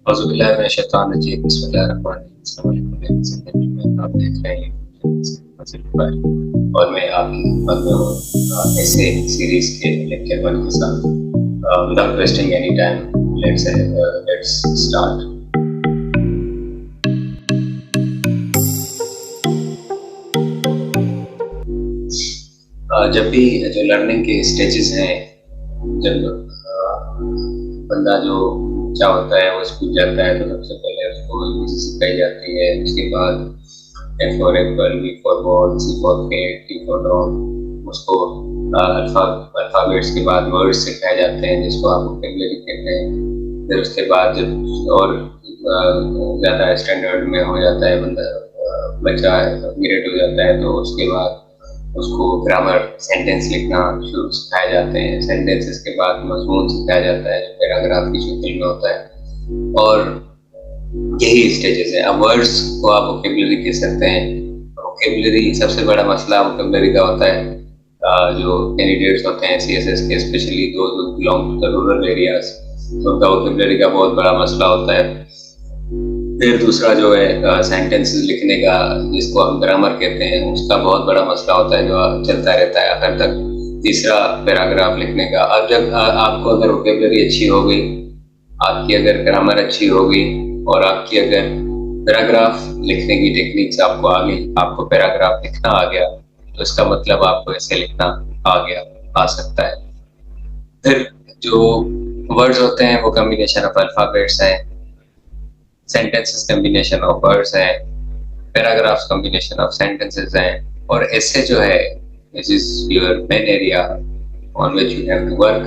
औज़ुबिल्लाहिमिनश्शैतानिर्रजीम बिस्मिल्लाहिर्रहमानिर्रहीम। आप देख रहे हैं पर और मैं आपकी खिदमत में हूँ ऐसे सीरीज के लेक्चर 1 के साथ। Without wasting any time let's start. जब भी जो लर्निंग के स्टेजेस हैं, जब बंदा जो बच्चा होता है वो स्कूल जाता है तो सबसे पहले उसको ABC सिखाई जाती है। उसके बाद A for apple, B for ball, C for cat, D for dog। उसको अल्फाबेट्स के बाद वर्ड्स सिखाए जाते हैं जिसको आप वोकैबुलरी कहते हैं। फिर उसके बाद जब और ज़्यादा स्टैंडर्ड में हो जाता है बच्चा ग्रेड हो जाता है तो उसके बाद उसको ग्रामर सेंटेंस लिखना शुरू सिखाए जाते हैं। सेंटेंसेस के बाद मजमून सिखाया जाता है जो पैराग्राफ की शक्ल में होता है और यही स्टेजेस है। अब वर्ड्स को आप वोकैबुलरी कह सकते हैं। वोकैबुलरी सबसे बड़ा मसला वोकैबुलरी का होता है जो कैंडिडेट्स होते हैं CSS के, स्पेशली दो belong to the rural areas, तो उनका वोकैबुलरी का बहुत बड़ा मसला होता है। फिर दूसरा जो है सेंटेंसेस लिखने का, जिसको हम ग्रामर कहते हैं, उसका बहुत बड़ा मसला होता है जो चलता रहता है आखिर तक। तीसरा पैराग्राफ लिखने का। अब जब आपको अगर वोकैबुलरी अच्छी हो गई, आपकी अगर ग्रामर अच्छी हो गई और आपकी अगर पैराग्राफ लिखने की टेक्निक्स आपको आ गई, आपको पैराग्राफ लिखना आ गया, तो इसका मतलब आपको ऐसे लिखना आ सकता है। फिर जो वर्ड्स होते हैं वो कम्बिनेशन ऑफ अल्फाबेट्स हैं, सेंटेंसेस कम्बिनेशन ऑफ वर्ड्स हैं, पैराग्राफ्स कम्बिनेशन ऑफ सेंटेंसेस हैं, और ऐसे जो है this is your main area on which you have to work,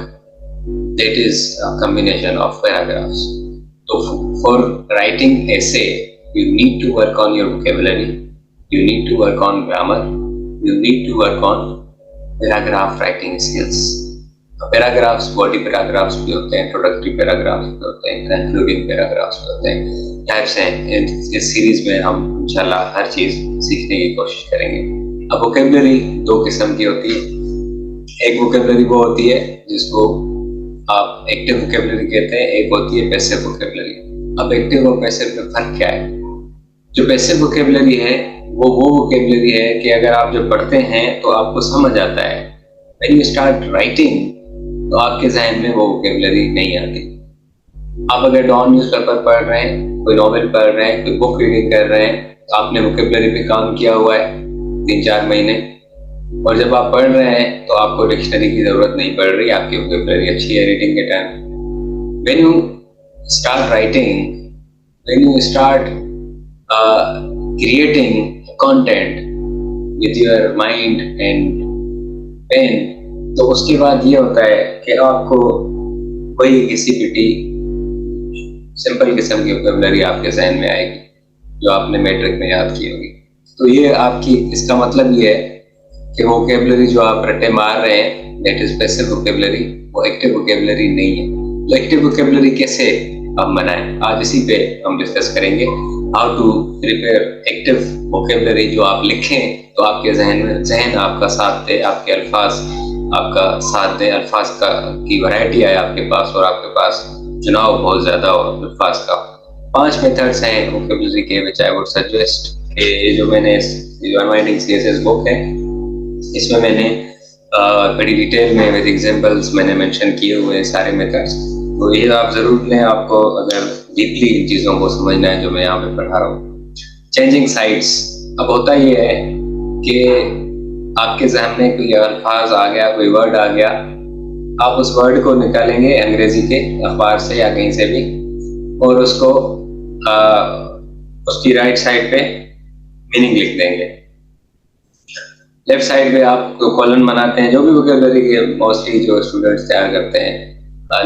that is a combination of paragraphs. तो for writing essay you need to work on your vocabulary, you need to work on grammar, you need to work on paragraph writing skills। Paragraphs body paragraphs भी होते हैं, introductory paragraphs भी होते हैं, concluding paragraphs भी होते हैं, types हैं। इस सीरीज में हम इंशाल्लाह हर चीज सीखने की कोशिश करेंगे। अब वोकैबुलरी दो किस्म की होती है। एक वोकैबुलरी वो होती है जिसको आप एक्टिव वोकैबुलरी कहते हैं, एक होती है पैसिव वोकैबुलरी। अब एक्टिव और पैसिव में फर्क क्या है? जो पैसिव वोकैबुलरी है वो वोकैबुलरी है कि अगर आप जो पढ़ते हैं तो आपको समझ आता है। When you start writing तो आपके जहन में वो वोकैबुलरी नहीं आती। आप अगर डॉन न्यूज़पेपर पढ़ रहे हैं, कोई नॉवेल पढ़ रहे हैं, कोई बुक रीडिंग कर रहे हैं, तो आपने वोकैबुलरी पे काम किया हुआ है 3-4 महीने, और जब आप पढ़ रहे हैं तो आपको डिक्शनरी की जरूरत नहीं पड़ रही, आपकी वोकैबुलरी अच्छी है रीडिंग के time. When you start writing, when you start creating content with your mind and pen, तो उसके बाद ये होता है कि आपको वही घिसी-पिटी सिंपल किस्म की वोकैबुलरी आपके जहन में आएगी जो आपने मैट्रिक में याद की होगी। तो ये आपकी, इसका मतलब ये है कि वोकैबुलरी जो आप रट्टे मार रहे हैं दैट इज पैसिव वोकैबुलरी, वो एक्टिव वोकैबुलरी नहीं है। तो एक्टिव वोकैबुलरी कैसे आप बनाएं, आज इसी पे हम डिस्कस करेंगे। How to prepare active vocabulary, जो आप लिखें तो आपके जहन आपका साथ दे, आपके अल्फाज आपका साथ दे, अल्फाज की वैरायटी आए आपके पास और आपके पास चुनाव बहुत ज्यादा हो अल्फाज का। 5 मेथड्स हैं वोकैबुलरी के विच आई वुड सजेस्ट कि ये जो मैंने अनवाइंडिंग CSS बुक है इसमें मैंने बड़ी डिटेल में विद एग्जांपल्स मैंने मेंशन किए हुए हैं सारे मेथड्स, तो ये आप जरूर लें आपको अगर डीपली इन चीज़ों को समझना है जो मैं यहाँ पे पढ़ा रहा हूँ। Changing sides. अब होता ये है कि आपके जहन में कोई अल्फाज आ गया, कोई वर्ड आ गया, आप उस वर्ड को निकालेंगे अंग्रेजी के अखबार से या कहीं से भी और उसको उसकी राइट साइड पे मीनिंग लिख देंगे। लेफ्ट साइड पे आप कॉलम बनाते हैं, जो भी वोकैबुलरी के मोस्टली जो स्टूडेंट्स तैयार करते हैं,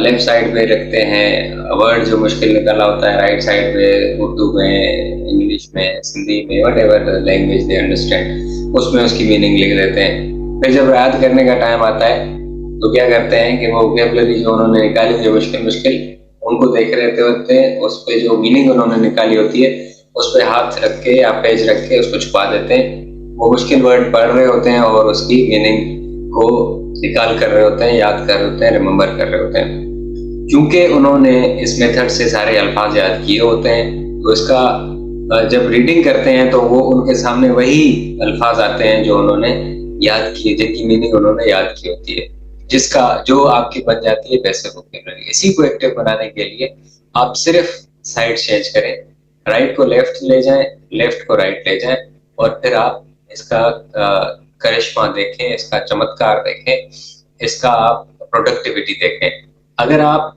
लेफ्ट साइड पे रखते हैं वर्ड जो मुश्किल निकला होता है, राइट साइड पे उर्दू में, इंग्लिश में, सिंधी में, व्हाटएवर लैंग्वेज दे अंडरस्टैंड, उसमें उसकी मीनिंग लिख देते हैं। फिर जब याद करने का टाइम आता है तो क्या करते हैं कि वो वोकैबुलरी जो उन्होंने निकाली जो मुश्किल उनको देख रहे होते हैं, उस पे जो मीनिंग उन्होंने निकाली होती है उस पे हाथ रख के या पेज रख के उसको छुपा देते हैं। वो मुश्किल वर्ड पढ़ रहे होते हैं और उसकी मीनिंग को निकाल कर रहे होते हैं, याद कर रहे होते हैं, रिमेम्बर कर रहे होते हैं। क्योंकि उन्होंने इस मेथड से सारे अल्फाज याद किए होते हैं, तो इसका जब रीडिंग करते हैं तो वो उनके सामने वही अल्फाज आते हैं जो उन्होंने याद किए, जिनकी मीनिंग उन्होंने याद की होती है, जिसका जो आपकी बन जाती है बेसिक वोकैबुलरी। इसी को एक्टिव बनाने के लिए आप सिर्फ साइड चेंज करें, राइट को लेफ्ट ले जाएं, लेफ्ट को राइट ले जाएं, और फिर आप इसका करिश्मा देखें, इसका चमत्कार देखें, इसका आप प्रोडक्टिविटी देखें। अगर आप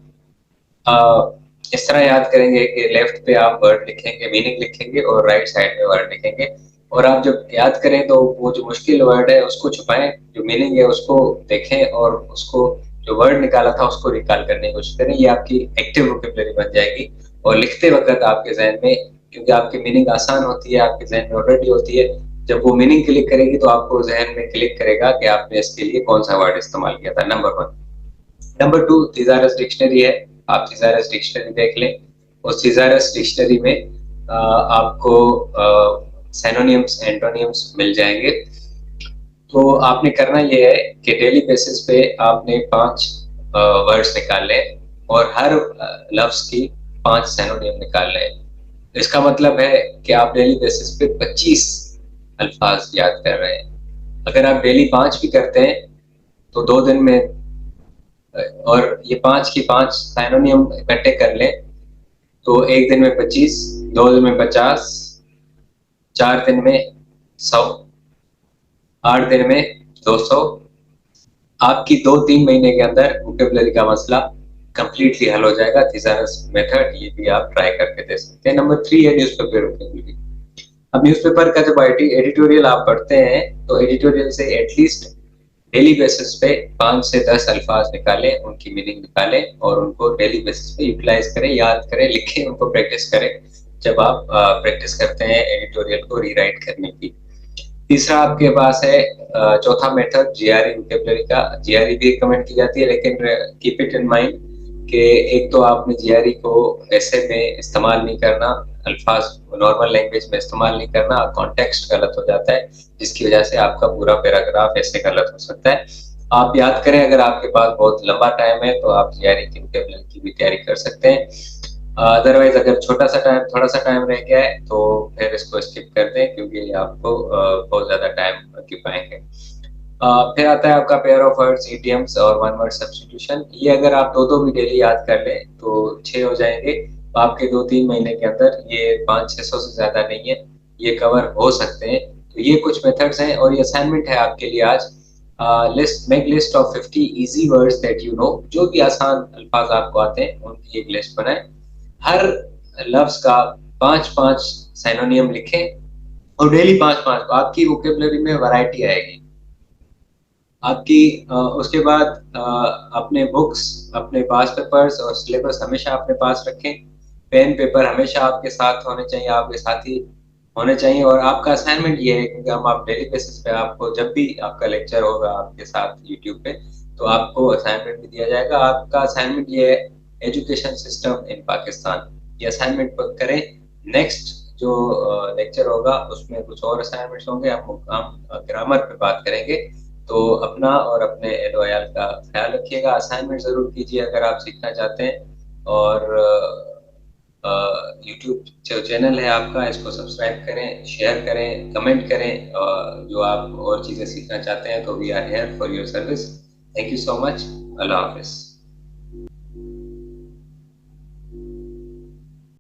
इस तरह याद करेंगे कि लेफ्ट पे आप वर्ड लिखेंगे, मीनिंग लिखेंगे, और राइट साइड में वर्ड लिखेंगे, और आप जब याद करें तो वो जो मुश्किल वर्ड है उसको छुपाएं, जो मीनिंग है उसको देखें, और उसको जो वर्ड निकाला था उसको रिकॉल करने की कोशिश करें। ये आपकी एक्टिव वोकैबुलरी बन जाएगी। और लिखते वक्त आपके जहन में, क्योंकि आपकी मीनिंग आसान होती है, आपके जहन में ऑलरेडी होती है, जब वो मीनिंग क्लिक करेगी तो आपको जहन में क्लिक करेगा कि आपने इसके लिए कौन सा वर्ड इस्तेमाल किया था। नंबर 1। नंबर 2, थिसारस डिक्शनरी है। आप थिसारस डिक्शनरी देख लें। उस थिसारस डिक्शनरी में आपको सिनोनिम्स, एंटोनिम्स मिल जाएंगे। तो आपने करना ये है कि डेली बेसिस पे आपने 5 वर्ड्स निकाल लें, और हर लफ्ज की 5 सिनोनिम निकाल लें। इसका मतलब है कि आप डेली बेसिस पे 25 अल्फाज याद कर रहे हैं। अगर आप डेली 5 भी करते हैं तो 2 दिन में, और ये 5 की 5 सिनोनिम इकट्ठे कर लें तो 1 दिन में 25, 2 दिन में 50, 4 दिन में 100, 8 दिन में 200। आपकी 2-3 महीने के अंदर वोकैबुलरी का मसला कंप्लीटली हल हो जाएगा। थिसारस मेथड, ये भी आप ट्राई करके दे सकते हैं। नंबर 3 है न्यूज़पेपर वोकैबुलरी। अब न्यूज़पेपर का जब एडिटोरियल आप पढ़ते हैं तो एडिटोरियल से एटलीस्ट डेली बेसिस पे 5 से 10 अल्फाज निकालें, उनकी मीनिंग निकालें, और उनको डेली बेसिस पे यूटिलाइज करें, याद करें, लिखें, उनको प्रैक्टिस करें जब आप प्रैक्टिस करते हैं एडिटोरियल को रीराइट करने की। तीसरा आपके पास है चौथा मेथड जीआरई वोकैबुलरी का। जीआरई भी रिकमेंड की जाती है, लेकिन कीप इट इन माइंड कि एक तो आपने जीआरई को ऐसे में इस्तेमाल नहीं करना, अल्फाज नॉर्मल लैंग्वेज में इस्तेमाल नहीं करना, कॉन्टेक्स्ट गलत हो जाता है, जिसकी वजह से आपका पूरा पैराग्राफ ऐसे गलत हो सकता है। आप याद करें, अगर आपके पास बहुत लंबा टाइम है तो आप जीआरई की वोकैबुलरी की भी तैयारी कर सकते हैं। अदरवाइज अगर थोड़ा सा टाइम रह गया है तो फिर इसको स्किप कर दें, क्योंकि ये आपको बहुत ज्यादा टाइम ऑक्यूपाएंगे। फिर आता है आपका पेयर ऑफ वर्ड्स, इडियम्स और वन वर्ड सब्स्टिट्यूशन। ये अगर आप दो भी डेली याद कर लें तो 6 हो जाएंगे। तो आपके 2-3 महीने के अंदर ये 500-600 से ज्यादा नहीं है, ये कवर हो सकते हैं। तो ये कुछ मेथड्स हैं, और ये असाइनमेंट है आपके लिए आज। Make list of 50 easy words that you know. जो भी आसान अल्फाज आपको आते हैं उनकी एक लिस्ट बनाएं। हर लफ्ज का 5-5 सिनोनियम लिखें, और डेली 5-5। आपकी वोकैबुलरी में वैरायटी आएगी आपकी। उसके बाद अपने बुक्स, अपने पास पेपर्स और सिलेबस हमेशा अपने पास रखें। पेन पेपर हमेशा आपके साथ होने चाहिए, आपके साथ ही होने चाहिए। और आपका असाइनमेंट ये है, क्योंकि हम आप डेली बेसिस पे आपको, जब भी आपका लेक्चर होगा आपके साथ यूट्यूब पे, तो आपको असाइनमेंट भी दिया जाएगा। आपका असाइनमेंट ये है, एजुकेशन सिस्टम इन पाकिस्तान। ये असाइनमेंट करें। नेक्स्ट जो लेक्चर होगा उसमें कुछ और असाइनमेंट्स होंगे, हम ग्रामर पे बात करेंगे। तो अपना और अपने एहलो अयाल का ख्याल रखिएगा। असाइनमेंट ज़रूर कीजिए अगर आप सीखना चाहते हैं। और यूट्यूब जो चैनल है आपका, इसको सब्सक्राइब करें, शेयर करें, कमेंट करें। जो आप और चीज़ें सीखना चाहते हैं तो we are here for your service. Thank you so much. अल्लाह हाफिज़।